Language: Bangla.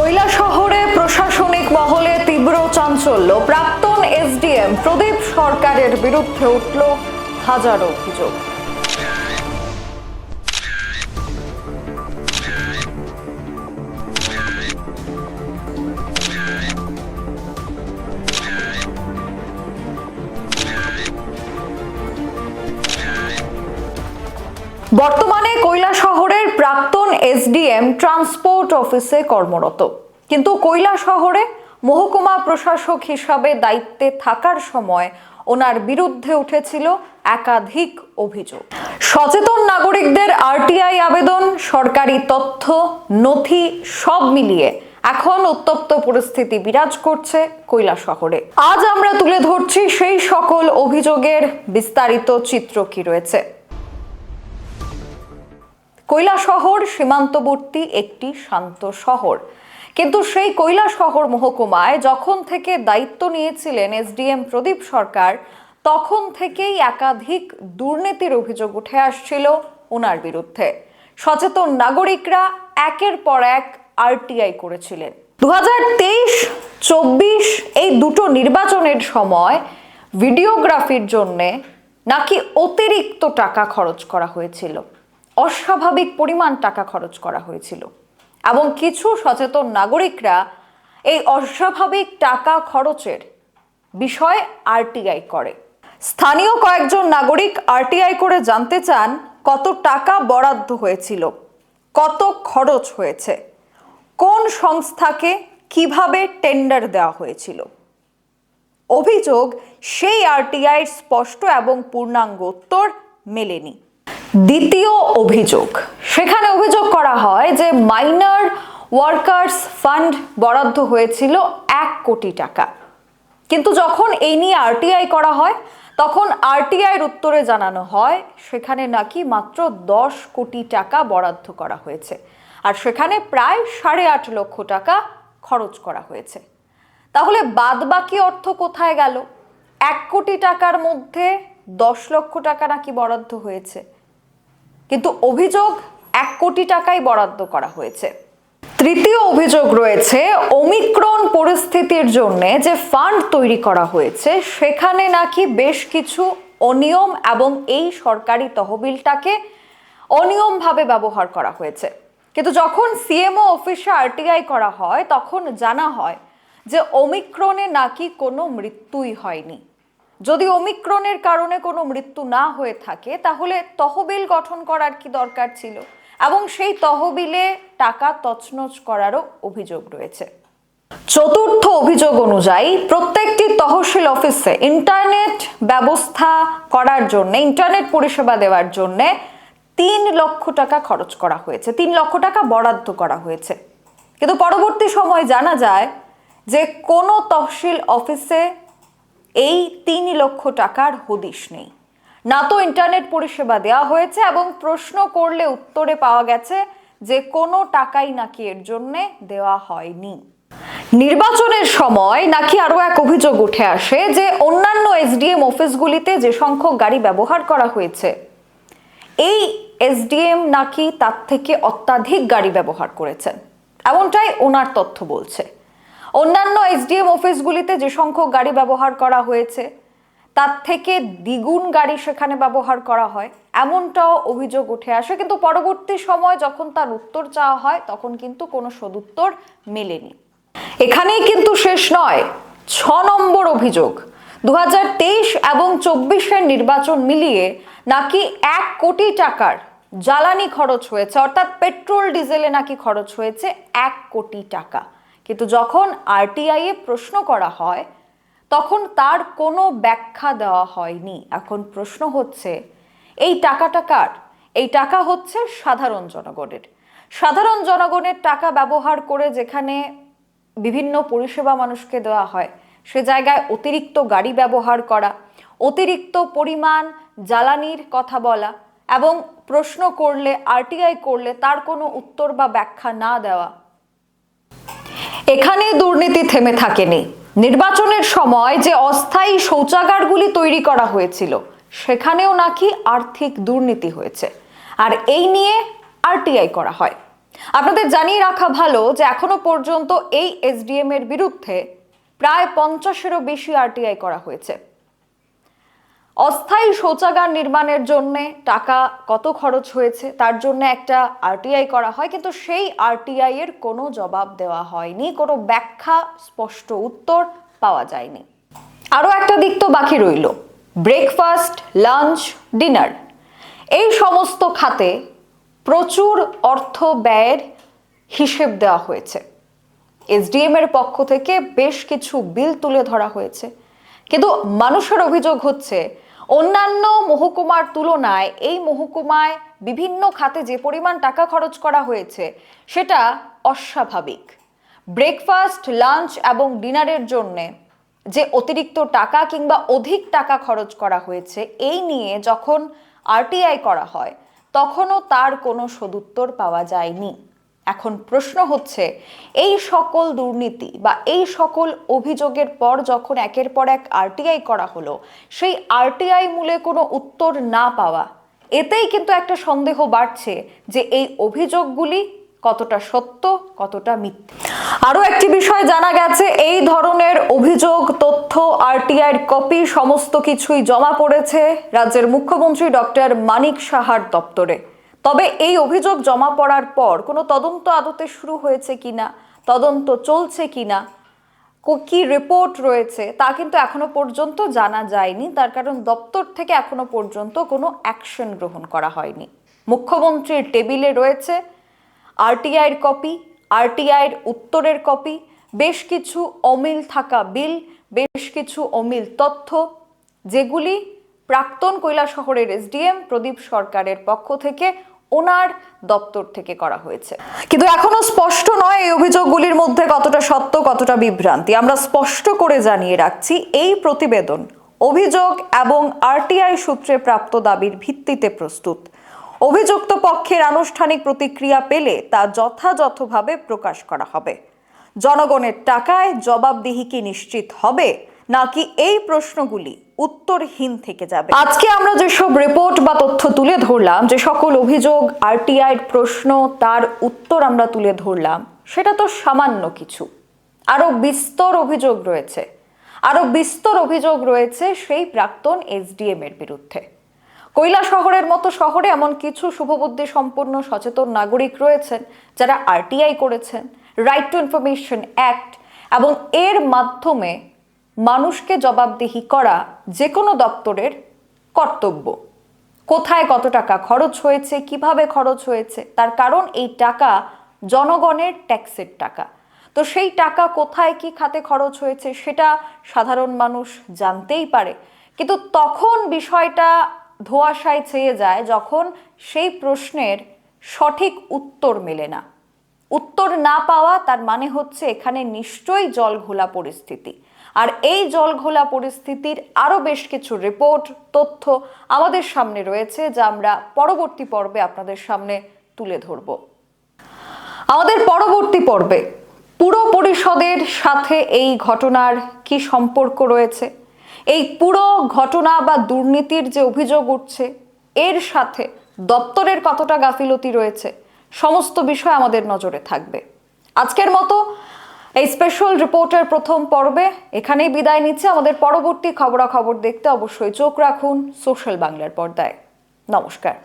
কৈলাসহরে প্রশাসনিক মহলে তীব্র চাঞ্চল্য। প্রাক্তন এসডিএম প্রদীপ সরকারের বিরুদ্ধে উঠল হাজারো অভিযোগ। বর্তমানে কৈলাসহরের প্রাক্তন এসডিএম ট্রান্সপোর্ট অফিসে কর্মরত, কিন্তু কৈলাসহরে মহকুমা প্রশাসক হিসাবে দায়িত্বে থাকার সময় ওনার বিরুদ্ধে উঠেছিল একাধিক অভিযোগ। সচেতন নাগরিকদের আরটিআই আবেদন, সরকারি তথ্য, নথি সব মিলিয়ে এখন উত্তপ্ত পরিস্থিতি বিরাজ করছে কৈলাসহরে। আজ আমরা তুলে ধরছি সেই সকল অভিযোগের বিস্তারিত চিত্র কি রয়েছে। কৈলাসহর সীমান্তবর্তী একটি শান্ত শহর, কিন্তু সেই কৈলাসহর মহকুমায় যখন থেকে দায়িত্ব নিয়েছিলেন এসডিএম প্রদীপ সরকার, তখন থেকেই একাধিক দুর্নীতির অভিযোগ উঠে আসছিল ওনার বিরুদ্ধে। সচেতন নাগরিকরা একের পর এক আরটিআই করেছিলেন। 2023-24 এই দুটো নির্বাচনের সময় ভিডিওগ্রাফির জন্য নাকি অতিরিক্ত টাকা খরচ করা হয়েছিল, অস্বাভাবিক পরিমাণ টাকা খরচ করা হয়েছিল, এবং কিছু সচেতন নাগরিকরা এই অস্বাভাবিক টাকা খরচের বিষয়ে আরটিআই করে। স্থানীয় কয়েকজন নাগরিক আরটিআই করে জানতে চান কত টাকা বরাদ্দ হয়েছিল, কত খরচ হয়েছে, কোন সংস্থাকে কিভাবে টেন্ডার দেওয়া হয়েছিল। অভিযোগ, সেই আরটিআইয়ের স্পষ্ট এবং পূর্ণাঙ্গ উত্তর মেলেনি। দ্বিতীয় অভিযোগ, সেখানে অভিযোগ করা হয় যে মাইনর ওয়ার্কার্স ফান্ড বরাদ্দ হয়েছিল 1 কোটি টাকা, কিন্তু যখন এই নিয়ে আরটিআই করা হয় তখন আরটিআইয়ের উত্তরে জানানো হয় সেখানে নাকি মাত্র 10 কোটি টাকা বরাদ্দ করা হয়েছে, আর সেখানে প্রায় 8.5 লক্ষ টাকা খরচ করা হয়েছে। তাহলে বাদবাকি অর্থ কোথায় গেল? 1 কোটি টাকার মধ্যে 10 লক্ষ টাকা নাকি বরাদ্দ হয়েছে, কিন্তু অভিযোগ 1 কোটি টাকাই বরাদ্দ করা হয়েছে। তৃতীয় অভিযোগ রয়েছে, ওমিক্রন পরিস্থিতির জন্য যে ফান্ড তৈরি করা হয়েছে সেখানে নাকি বেশ কিছু অনিয়ম এবং এই সরকারি তহবিলটাকে অনিয়মভাবে ব্যবহার করা হয়েছে। কিন্তু যখন সিএমও অফিসে আরটিআই করা হয় তখন জানা হয় যে ওমিক্রনে নাকি কোনো মৃত্যুই হয়নি। যদি ওমিক্রনের কারণে কোনো মৃত্যু না হয়ে থাকে তাহলে তহবিল গঠন করার কি দরকার ছিল, এবং সেই তহবিলে টাকা তছনছ করারও অভিযোগ রয়েছে। চতুর্থ অভিযোগ অনুযায়ী প্রত্যেকটি তহসিল অফিসে ইন্টারনেট ব্যবস্থা করার জন্য, ইন্টারনেট পরিষেবা দেওয়ার জন্য 3 লক্ষ টাকা খরচ করা হয়েছে, 3 লক্ষ টাকা বরাদ্দ করা হয়েছে। কিন্তু পরবর্তী সময় জানা যায় যে কোনো তহসিল অফিসে এই 3 লক্ষ টাকার হদিশ নেই, না তো ইন্টারনেট পরিষেবা দেওয়া হয়েছে, এবং প্রশ্ন করলে উত্তরে পাওয়া গেছে যে কোনো টাকাই নাকি এর জন্য দেওয়া হয়নি। নির্বাচনের সময় নাকি আরো এক অভিযোগ উঠে আসে যে অন্যান্য এসডিএম অফিসগুলিতে যে সংখ্যক গাড়ি ব্যবহার করা হয়েছে, এই এসডিএম নাকি তার থেকে অত্যাধিক গাড়ি ব্যবহার করেছেন, এমনটাই ওনার তথ্য বলছে। অন্যান্য এসডিএম অফিসগুলিতে যে সংখ্যক গাড়ি ব্যবহার করা হয়েছে তার থেকে দ্বিগুণ গাড়ি সেখানে ব্যবহার করা হয়, এমনটাও অভিযোগ উঠে আসে। কিন্তু পরবর্তী সময় যখন তার উত্তর চাওয়া হয় তখন কিন্তু কোনো সদুত্তর মেলেনি। এখানেই কিন্তু শেষ নয়। 6 নম্বর অভিযোগ, 2023 এবং 24-এর নির্বাচন মিলিয়ে নাকি 1 কোটি টাকার জ্বালানি খরচ হয়েছে, অর্থাৎ পেট্রোল ডিজেলে নাকি খরচ হয়েছে 1 কোটি টাকা। কিন্তু যখন আরটিআই এ প্রশ্ন করা হয় তখন তার কোনো ব্যাখ্যা দেওয়া হয়নি। এখন প্রশ্ন হচ্ছে, এই টাকাটা কার? এই টাকা হচ্ছে সাধারণ জনগণের। সাধারণ জনগণের টাকা ব্যবহার করে যেখানে বিভিন্ন পরিষেবা মানুষকে দেওয়া হয়, সে জায়গায় অতিরিক্ত গাড়ি ব্যবহার করা, অতিরিক্ত পরিমাণ জ্বালানির কথা বলা, এবং প্রশ্ন করলে, আরটিআই করলে তার কোনো উত্তর বা ব্যাখ্যা না দেওয়া, এখানে দুর্নীতি থেমে থাকেনি। নির্বাচনের সময় যে অস্থায়ী শৌচাগারগুলি তৈরি করা হয়েছিল সেখানেও নাকি আর্থিক দুর্নীতি হয়েছে, আর এই নিয়ে আরটিআই করা হয়। আপনাদের জানিয়ে রাখা ভালো যে এখনো পর্যন্ত এই এসডিএম এর বিরুদ্ধে প্রায় 50-এরও বেশি আরটিআই করা হয়েছে। অস্থায়ী শৌচাগার নির্মাণের জন্য টাকা কত খরচ হয়েছে তার জন্য একটা আরটিআই করা হয়, কিন্তু সেই আরটিআই এর কোনো জবাব দেওয়া হয়নি, কোনো ব্যাখ্যা স্পষ্ট উত্তর পাওয়া যায়নি। আরও একটা দিক তো বাকি রইল, ব্রেকফাস্ট, লাঞ্চ, ডিনার, এই সমস্ত খাতে প্রচুর অর্থ ব্যয়ের হিসেব দেওয়া হয়েছে। এসডিএম এর পক্ষ থেকে বেশ কিছু বিল তুলে ধরা হয়েছে, কিন্তু মানুষের অভিযোগ হচ্ছে অন্যান্য মহকুমার তুলনায় এই মহকুমায় বিভিন্ন খাতে যে পরিমাণ টাকা খরচ করা হয়েছে সেটা অস্বাভাবিক। ব্রেকফাস্ট, লাঞ্চ এবং ডিনারের জন্য যে অতিরিক্ত টাকা কিংবা অধিক টাকা খরচ করা হয়েছে এই নিয়ে যখন আরটিআই করা হয় তখনও তার কোনো সদুত্তর পাওয়া যায়নি। এখন প্রশ্ন হচ্ছে, এই সকল দুর্নীতি বা এই সকল অভিযোগের পর যখন একের পর এক আরটিআই করা হলো, সেই আরটিআই মূলে কোনো উত্তর না পাওয়া, এতেই কিন্তু একটা সন্দেহ বাড়ছে যে এই অভিযোগগুলি কতটা সত্য, কতটা মিথ্যে। আরও একটি বিষয় জানা গেছে, এই ধরনের অভিযোগ, তথ্য, আরটিআইয়ের কপি সমস্ত কিছুই জমা পড়েছে রাজ্যের মুখ্যমন্ত্রী ডক্টর মানিক সাহার দপ্তরে। তবে এই অভিযোগ জমা পড়ার পর কোনো তদন্ত আদতে শুরু হয়েছে কিনা, তদন্ত চলছে কিনা, কি রিপোর্ট রয়েছে তা কিন্তু এখনো পর্যন্ত জানা যায়নি। তার কারণ দপ্তর থেকে এখনো পর্যন্ত কোনো অ্যাকশন গ্রহণ করা হয়নি। মুখ্যমন্ত্রীর টেবিলে রয়েছে আরটিআইয়ের কপি, আরটিআইয়ের উত্তরের কপি, বেশ কিছু অমিল থাকা বিল, বেশ কিছু অমিল তথ্য, যেগুলি প্রাক্তন কৈলাসহরের এসডিএম প্রদীপ সরকারের পক্ষ থেকে ওনার দপ্তর থেকে করা হয়েছে। কিন্তু এখনো স্পষ্ট নয় এই অভিযোগগুলির মধ্যে কতটা সত্য, কতটা বিভ্রান্তি। আমরা স্পষ্ট করে জানিয়ে রাখছি, এই প্রতিবেদন অভিযোগ এবং আরটিআই সূত্রে প্রাপ্ত দাবির ভিত্তিতে প্রস্তুত। অভিযুক্ত পক্ষের আনুষ্ঠানিক প্রতিক্রিয়া পেলে তা যথাযথভাবে প্রকাশ করা হবে। জনগণের টাকায় জবাবদিহি কি নিশ্চিত হবে, নাকি এই প্রশ্নগুলি উত্তরহীন থেকে যাবে? আজকে আমরা যেসব রিপোর্ট বা তথ্য তুলে ধরলাম, যে সকল অভিযোগ, আরটিআইয়ের প্রশ্ন, তার উত্তর আমরা তুলে ধরলাম, সেটা তো সামান্য কিছু। আরো বিস্তর অভিযোগ রয়েছে, আরো বিস্তর অভিযোগ রয়েছে সেই প্রাক্তন এসডিএম এর বিরুদ্ধে। কৈলাসহরের মতো শহরে এমন কিছু শুভবুদ্ধি সম্পন্ন সচেতন নাগরিক রয়েছেন যারা আরটিআই করেছেন, রাইট টু ইনফরমেশন অ্যাক্ট, এবং এর মাধ্যমে মানুষকে জবাবদিহি করা যে কোনো দপ্তরের কর্তব্য। কোথায় কত টাকা খরচ হয়েছে, কিভাবে খরচ হয়েছে, তার কারণ এই টাকা জনগণের ট্যাক্সের টাকা। তো সেই টাকা কোথায় কি খাতে খরচ হয়েছে সেটা সাধারণ মানুষ জানতেই পারে, কিন্তু তখন বিষয়টা ধোঁয়াশায় ছেয়ে যায় যখন সেই প্রশ্নের সঠিক উত্তর মেলে না। উত্তর না পাওয়া তার মানে হচ্ছে এখানে নিশ্চয়ই জলঘোলা পরিস্থিতি। আর এই জলঘোলা পরিস্থিতির আরো বেশ কিছু রিপোর্ট, তথ্য আমাদের সামনে রয়েছে, যা আমরা পরবর্তী পর্বে আপনাদের সামনে তুলে ধরব। আমাদের পরবর্তী পর্বে পুর পরিষদের সাথে এই ঘটনার কি সম্পর্ক রয়েছে, এই পুরো ঘটনা বা দুর্নীতির যে অভিযোগ উঠছে এর সাথে দপ্তরের কতটা গাফিলতি রয়েছে, সমস্ত বিষয় আমাদের নজরে থাকবে। আজকের মতো এই স্পেশাল রিপোর্টের প্রথম পর্বে এখানেই বিদায় নিচ্ছে। আমাদের পরবর্তী খবরাখবর দেখতে অবশ্যই চোখ রাখুন সোশ্যাল বাংলার পর্দায়। নমস্কার।